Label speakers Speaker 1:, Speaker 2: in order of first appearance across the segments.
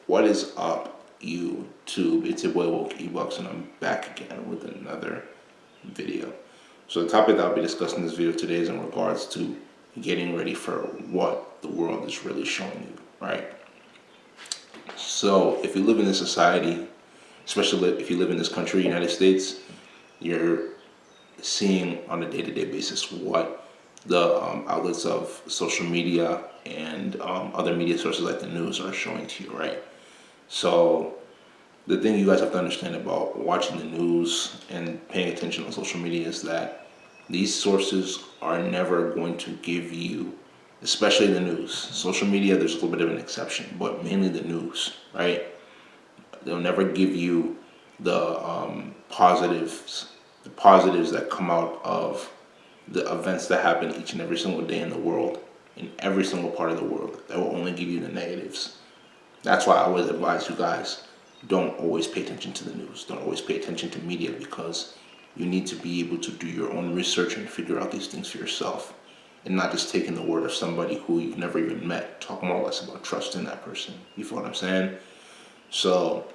Speaker 1: What is up, YouTube? It's your boy Woke Ebuks, and I'm back again with another video. So the topic that I'll be discussing in this video today is in regards to getting ready for what the world is really showing you, right? So if you live in this society, especially if you live in this country, United States, you're seeing on a day-to-day basis what the outlets of social media and other media sources like the news are showing to you, right? So the thing you guys have to understand about watching the news and paying attention on social media is that these sources are never going to give you, especially the news. Social media, there's a little bit of an exception, but mainly the news, right? They'll never give you the positives that come out of the events that happen each and every single day in the world, in every single part of the world. They will only give you the negatives. That's why I always advise you guys, don't always pay attention to the news. Don't always pay attention to media, because you need to be able to do your own research and figure out these things for yourself, and not just taking the word of somebody who you've never even met. Talk more or less about trusting that person. You feel what I'm saying? So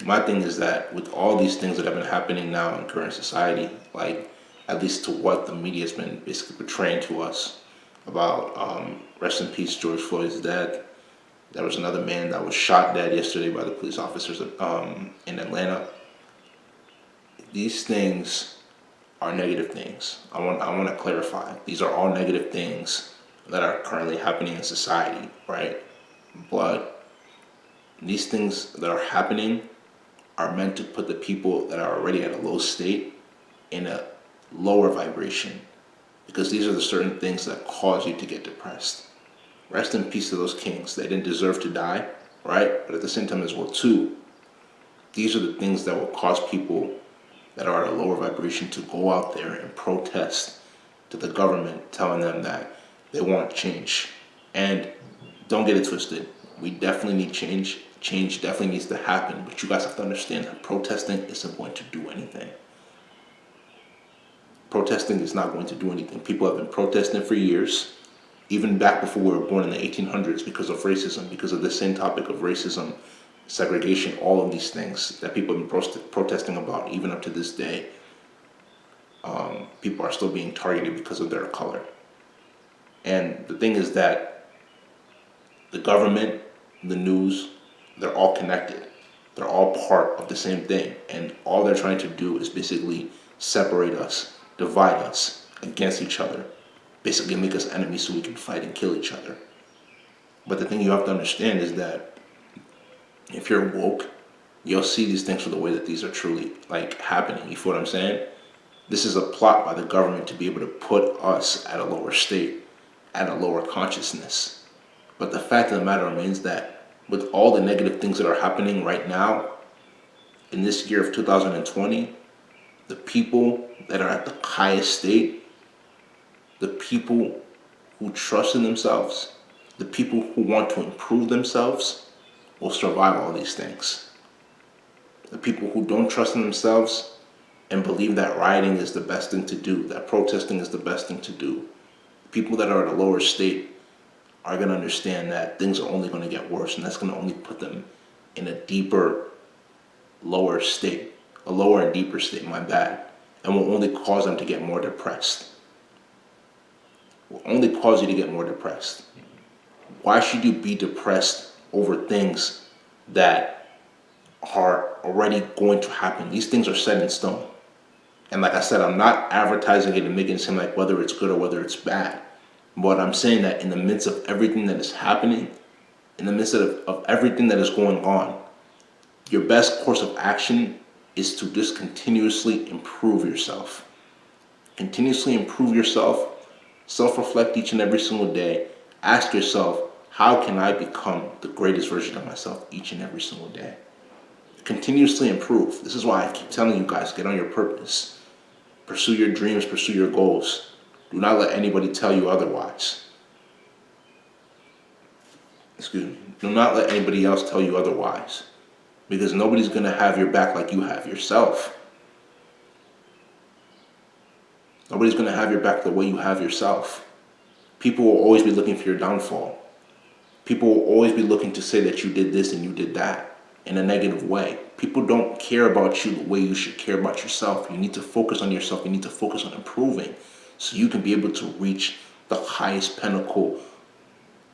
Speaker 1: my thing is that with all these things that have been happening now in current society, like at least to what the media has been basically portraying to us about rest in peace George Floyd's death. There was another man that was shot dead yesterday by the police officers in Atlanta. These things are negative things. I want to clarify. These are all negative things that are currently happening in society, right? But these things that are happening are meant to put the people that are already at a low state in a lower vibration, because these are the certain things that cause you to get depressed. Rest in peace to those kings. They didn't deserve to die, right? But at the same time as well, too, these are the things that will cause people that are at a lower vibration to go out there and protest to the government, telling them that they want change. And don't get it twisted. We definitely need change. Change definitely needs to happen. But you guys have to understand that protesting isn't going to do anything. Protesting is not going to do anything. People have been protesting for years, even back before we were born in the 1800s, because of racism, because of the same topic of racism, segregation, all of these things that people have been protesting about, even up to this day. People are still being targeted because of their color. And the thing is that the government, the news, they're all connected. They're all part of the same thing. And all they're trying to do is basically separate us, divide us against each other, basically make us enemies so we can fight and kill each other. But the thing you have to understand is that if you're woke, you'll see these things for the way that these are truly like happening. You feel what I'm saying? This is a plot by the government to be able to put us at a lower state, at a lower consciousness. But the fact of the matter remains that with all the negative things that are happening right now, in this year of 2020, the people that are at the highest state, the people who trust in themselves, the people who want to improve themselves will survive all these things. The people who don't trust in themselves and believe that rioting is the best thing to do, that protesting is the best thing to do, people that are at a lower state are going to understand that things are only going to get worse, and that's going to only put them in a deeper, lower state, a lower and deeper state, my bad, and will only cause them to get more depressed. Will only cause you to get more depressed. Why should you be depressed over things that are already going to happen? These things are set in stone. And like I said, I'm not advertising it and making it seem like whether it's good or whether it's bad. But I'm saying that in the midst of everything that is happening, in the midst of everything that is going on, your best course of action is to just continuously improve yourself. Continuously improve yourself. Self-reflect each and every single day. Ask yourself, how can I become the greatest version of myself each and every single day? Continuously improve. This is why I keep telling you guys, get on your purpose. Pursue your dreams, pursue your goals. Do not let anybody tell you otherwise. Excuse me. Do not let anybody else tell you otherwise. Because nobody's going to have your back like you have yourself. Nobody's going to have your back the way you have yourself. People will always be looking for your downfall. People will always be looking to say that you did this and you did that in a negative way. People don't care about you the way you should care about yourself. You need to focus on yourself. You need to focus on improving so you can be able to reach the highest pinnacle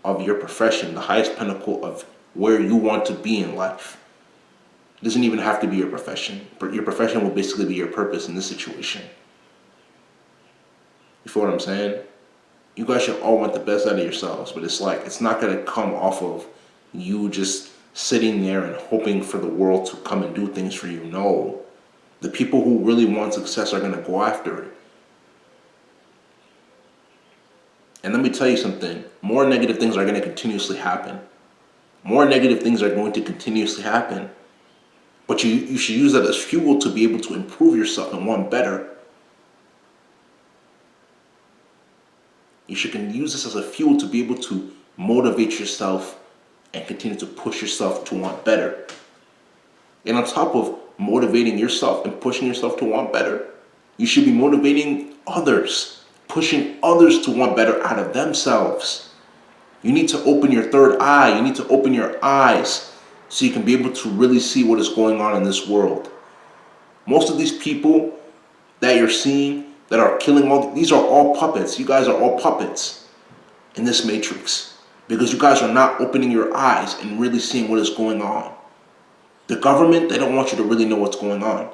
Speaker 1: of your profession, the highest pinnacle of where you want to be in life. It doesn't even have to be your profession, but your profession will basically be your purpose in this situation. You feel what I'm saying? You guys should all want the best out of yourselves, but it's like, it's not going to come off of you just sitting there and hoping for the world to come and do things for you. No. The people who really want success are going to go after it. And let me tell you something. More negative things are going to continuously happen. More negative things are going to continuously happen. But you should use that as fuel to be able to improve yourself and want better. You should use this as a fuel to be able to motivate yourself and continue to push yourself to want better. And on top of motivating yourself and pushing yourself to want better, you should be motivating others, pushing others to want better out of themselves. You need to open your third eye. You need to open your eyes so you can be able to really see what is going on in this world. Most of these people that you're seeing that are killing these are all puppets. You guys are all puppets in this matrix because you guys are not opening your eyes and really seeing what is going on. The government, they don't want you to really know what's going on.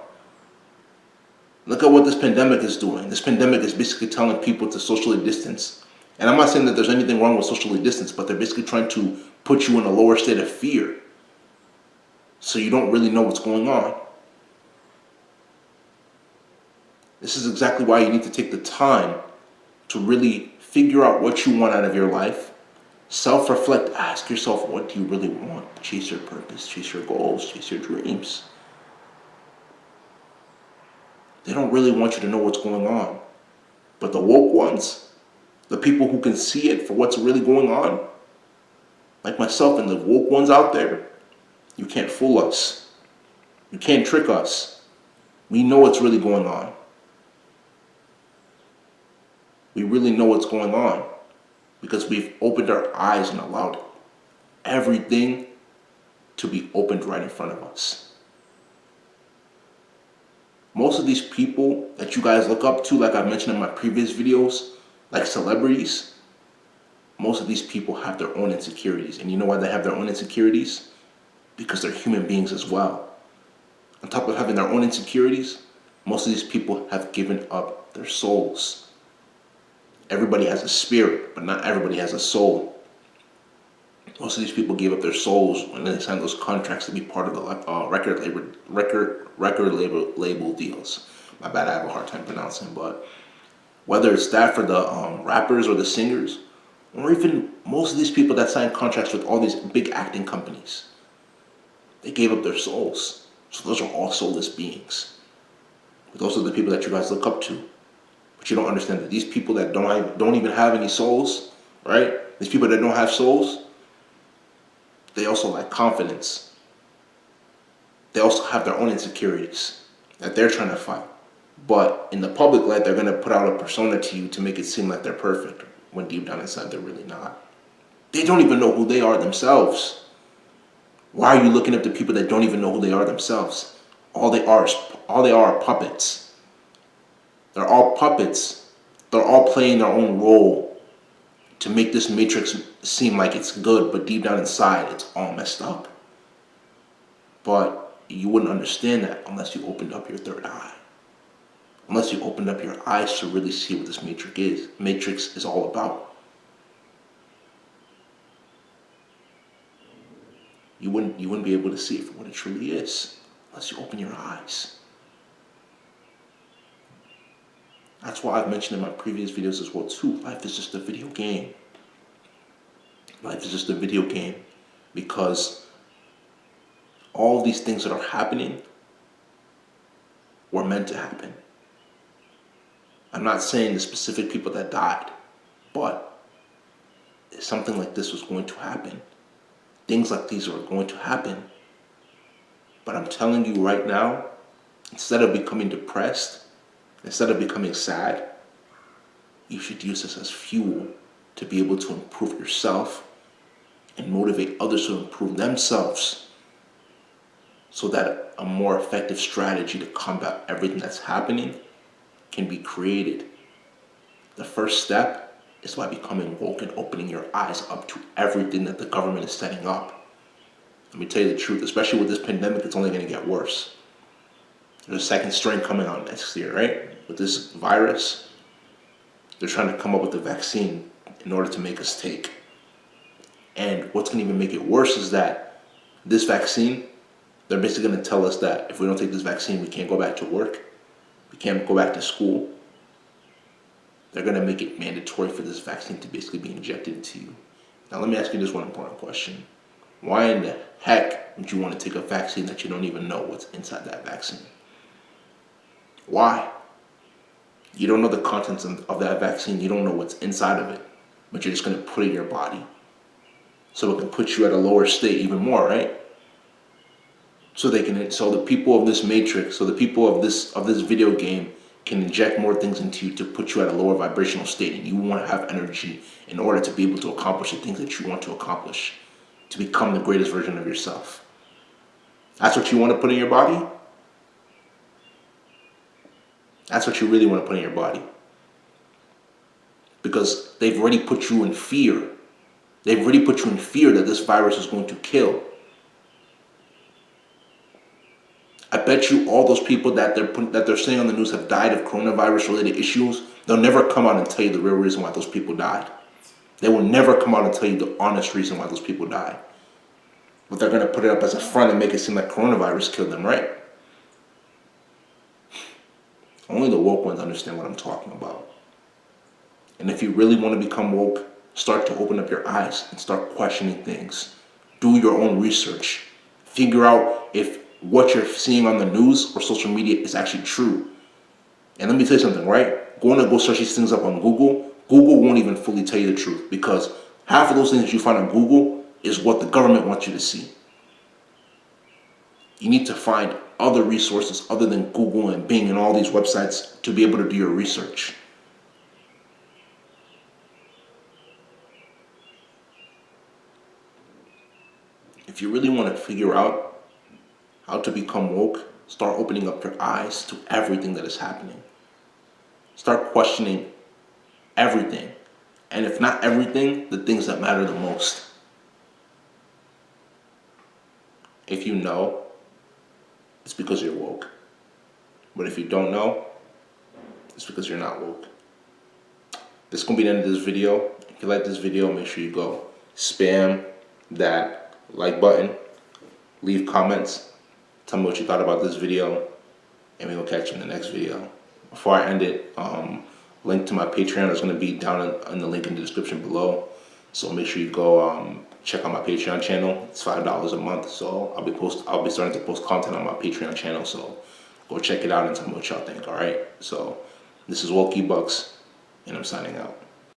Speaker 1: Look at what this pandemic is doing. This pandemic is basically telling people to socially distance. And I'm not saying that there's anything wrong with socially distance, but they're basically trying to put you in a lower state of fear so you don't really know what's going on. This is exactly why you need to take the time to really figure out what you want out of your life. Self-reflect, ask yourself, what do you really want? Chase your purpose, chase your goals, chase your dreams. They don't really want you to know what's going on. But the woke ones, the people who can see it for what's really going on, like myself and the woke ones out there, you can't fool us. You can't trick us. We know what's really going on. We really know what's going on because we've opened our eyes and allowed everything to be opened right in front of us. Most of these people that you guys look up to, like I mentioned in my previous videos, like celebrities, most of these people have their own insecurities. And you know why they have their own insecurities? Because they're human beings as well. On top of having their own insecurities, most of these people have given up their souls. Everybody has a spirit, but not everybody has a soul. Most of these people gave up their souls when they signed those contracts to be part of the record label deals. My bad, I have a hard time pronouncing, but whether it's that for the rappers or the singers, or even most of these people that sign contracts with all these big acting companies, they gave up their souls. So those are all soulless beings. But those are the people that you guys look up to. But you don't understand that these people that don't even have any souls, right? These people that don't have souls, they also lack confidence. They also have their own insecurities that they're trying to fight. But in the public light, they're going to put out a persona to you to make it seem like they're perfect, when deep down inside, they're really not. They don't even know who they are themselves. Why are you looking up to people that don't even know who they are themselves? All they are are puppets. They're all puppets. They're all playing their own role to make this matrix seem like it's good, but deep down inside, it's all messed up. But you wouldn't understand that unless you opened up your third eye. Unless you opened up your eyes to really see what this matrix is all about. You wouldn't be able to see it for what it truly is unless you open your eyes. That's why I've mentioned in my previous videos as well too, life is just a video game. Life is just a video game because all of these things that are happening were meant to happen. I'm not saying the specific people that died, but something like this was going to happen. Things like these are going to happen. But I'm telling you right now, instead of becoming depressed, instead of becoming sad, you should use this as fuel to be able to improve yourself and motivate others to improve themselves so that a more effective strategy to combat everything that's happening can be created. The first step is by becoming woke and opening your eyes up to everything that the government is setting up. Let me tell you the truth, especially with this pandemic, it's only going to get worse. There's a second strain coming out next year, right? With this virus, they're trying to come up with a vaccine in order to make us take. And what's going to even make it worse is that this vaccine, they're basically going to tell us that if we don't take this vaccine, we can't go back to work, we can't go back to school. They're going to make it mandatory for this vaccine to basically be injected into you. Now, let me ask you this one important question. Why in the heck would you want to take a vaccine that you don't even know what's inside that vaccine? Why? You don't know the contents of that vaccine. You don't know what's inside of it. But you're just going to put it in your body. So it can put you at a lower state even more, right? So the people of this matrix, so the people of this video game can inject more things into you to put you at a lower vibrational state, and you want to have energy in order to be able to accomplish the things that you want to accomplish, to become the greatest version of yourself. That's what you want to put in your body? That's what you really want to put in your body. Because they've already put you in fear. They've already put you in fear that this virus is going to kill. I bet you all those people that they're saying on the news have died of coronavirus-related issues, they'll never come out and tell you the real reason why those people died. They will never come out and tell you the honest reason why those people died. But they're going to put it up as a front and make it seem like coronavirus killed them, right? Only the woke ones understand what I'm talking about. And if you really want to become woke, start to open up your eyes and start questioning things. Do your own research. Figure out if what you're seeing on the news or social media is actually true. And let me tell you something, right? Going to go search these things up on Google, Google won't even fully tell you the truth, because half of those things that you find on Google is what the government wants you to see. You need to find other resources other than Google and Bing and all these websites to be able to do your research. If you really want to figure out how to become woke, start opening up your eyes to everything that is happening. Start questioning everything. And if not everything, the things that matter the most. If you know, it's because you're woke. But if you don't know, it's because you're not woke. This is going to be the end of this video. If you like this video, make sure you go spam that like button, leave comments, tell me what you thought about this video, and we will catch you in the next video. Before I end it, link to my Patreon is going to be down in the link in the description below. So make sure you go check out my Patreon channel. It's $5 a month. So I'll be starting to post content on my Patreon channel. So go check it out and tell me what y'all think. All right. So this is Ebuks, and I'm signing out.